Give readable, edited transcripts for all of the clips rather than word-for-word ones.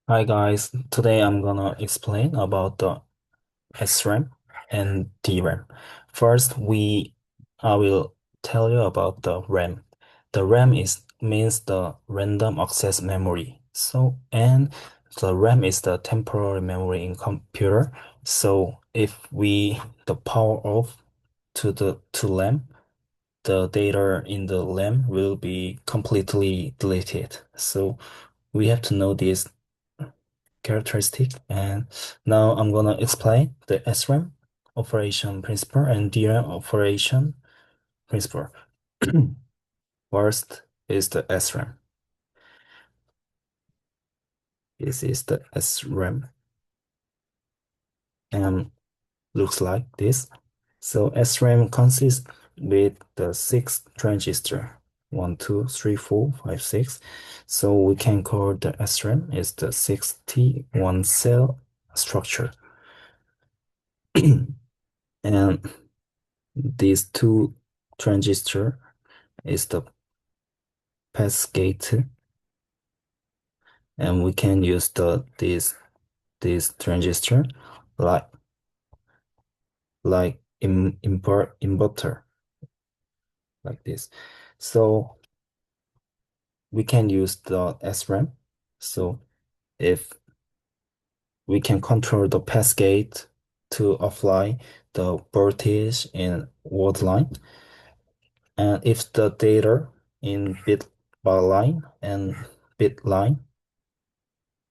Hi guys, today I'm gonna explain about the SRAM and DRAM. First, I will tell you about the RAM. The RAM is means the random access memory. And the RAM is the temporary memory in computer. So if we the power off to RAM, the data in the RAM will be completely deleted. So we have to know this characteristic. And now I'm gonna explain the SRAM operation principle and DRAM operation principle. First is the SRAM. This is the SRAM and looks like this. So SRAM consists with the six transistor. One, two, three, four, five, six. So we can call the SRAM is the 61 cell structure. And these two transistor is the pass gate, and we can use this transistor like inverter like this. So we can use the SRAM. So if we can control the pass gate to apply the voltage in word line, and if the data in bit by line and bit line.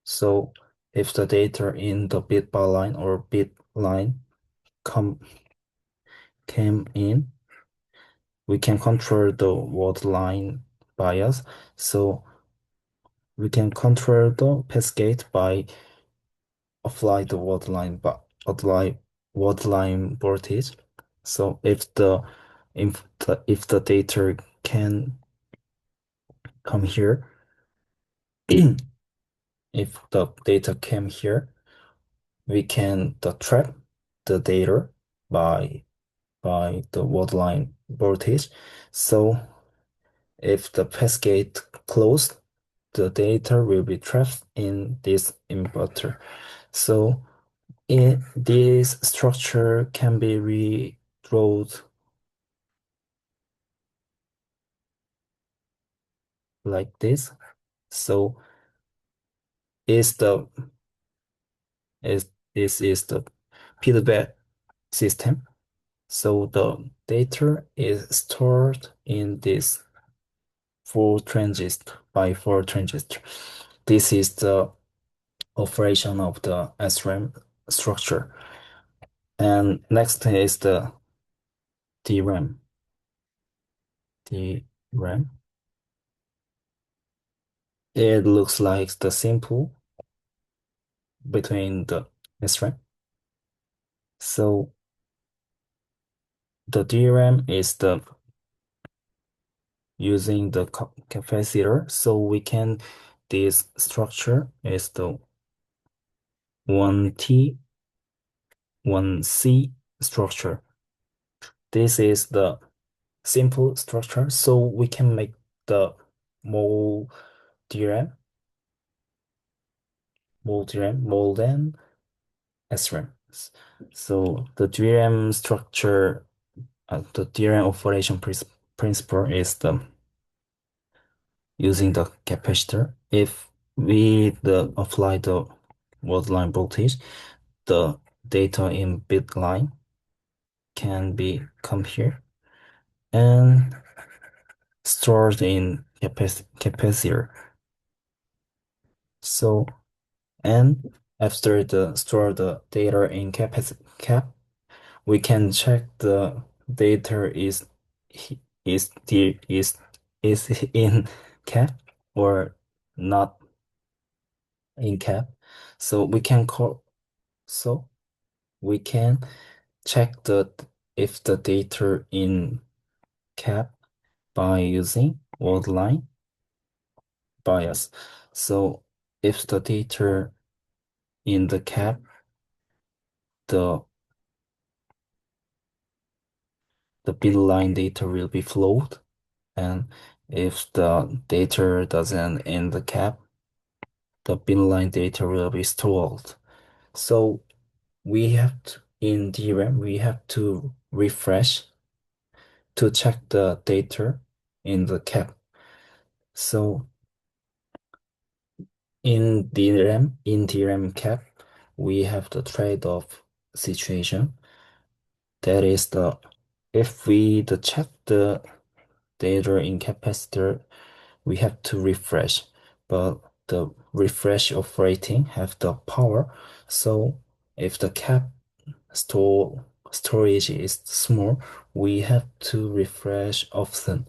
So if the data in the bit by line or bit line come came in, we can control the word line bias. So we can control the cascade by apply the word line but apply word line voltage. So if the data can come here, if the data came here, we can trap the data by the word line voltage. So if the cascade closed, the data will be trapped in this inverter. So this structure can be redrawn like this. So is the is this is the feedback system. So the data is stored in this four transistor. This is the operation of the SRAM structure. And next is the DRAM. DRAM. It looks like the simple between the SRAM. So the DRAM is the using the capacitor. So we can this structure is the 1T 1C structure. This is the simple structure. So we can make the more DRAM, more than SRAM. So the DRAM structure, the DRAM operation principle is the using the capacitor. If we apply the word line voltage, the data in bit line can be come here and stored in capacitor. So and after the store the data in cap, we can check the data is is in cap or not in cap. So we can call so we can check the if the data in cap by using word line bias. So if the data in the cap, the bit line data will be flowed, and if the data doesn't in the cap, the binline data will be stored. So we have to, in DRAM, we have to refresh to check the data in the cap. So in DRAM cap, we have the trade-off situation. That is if we check the data in capacitor, we have to refresh, but the refresh operating have the power. So if the cap storage is small, we have to refresh often,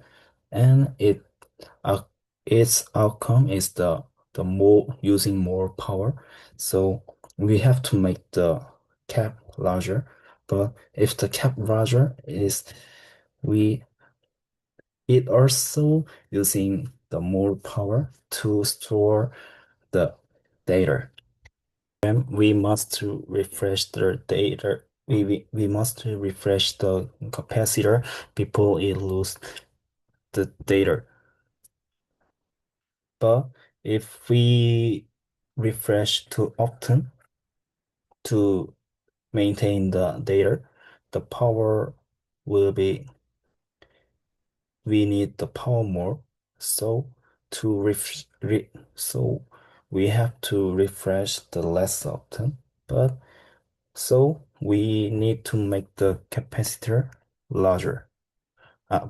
and uh, its outcome is the more using more power. So we have to make the cap larger. But if the cap larger is we it also using the more power to store the data. And we must to refresh the data. We must to refresh the capacitor before it lose the data. But if we refresh too often to maintain the data, the power will be we need the power more. So to so we have to refresh the less often. But so we need to make the capacitor larger,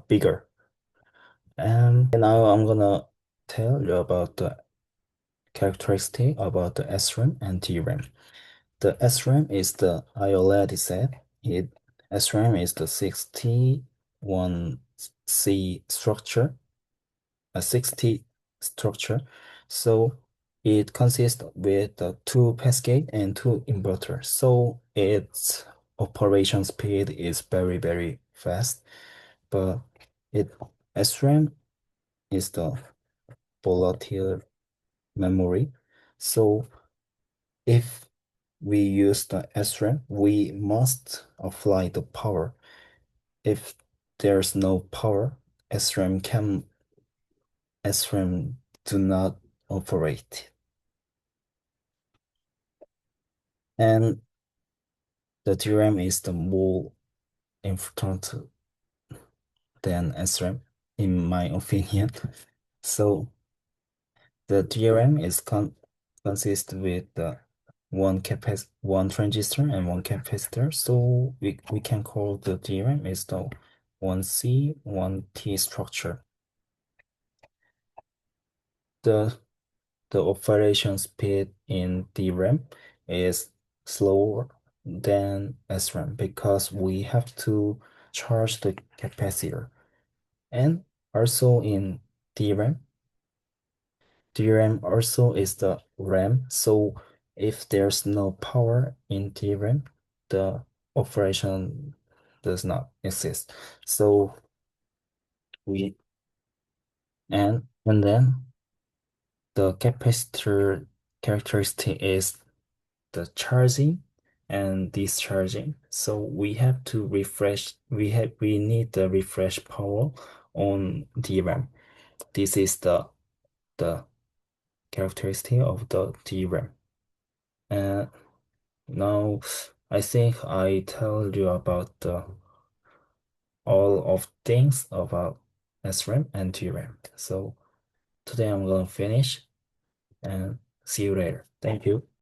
bigger. And now I'm gonna tell you about the characteristic about the SRAM and DRAM. The SRAM is I already said it, SRAM is the 61C structure, a 60 structure. So it consists with two cascade and two inverters. So its operation speed is very, very fast. But it SRAM is the volatile memory. So if we use the SRAM, we must apply the power. If there's no power, SRAM do not operate. And the DRAM is the more important than SRAM, in my opinion. So the DRAM is consists with the one transistor and one capacitor. So we can call the DRAM is the 1C, 1T structure. The the operation speed in DRAM is slower than SRAM because we have to charge the capacitor. And also in DRAM, DRAM also is the RAM. So if there's no power in DRAM, the operation does not exist. So we and then the capacitor characteristic is the charging and discharging. So we have to refresh, we need the refresh power on DRAM. This is the characteristic of the DRAM. And now I think I tell you about all of things about SRAM and DRAM. So today I'm gonna finish and see you later. Thank you.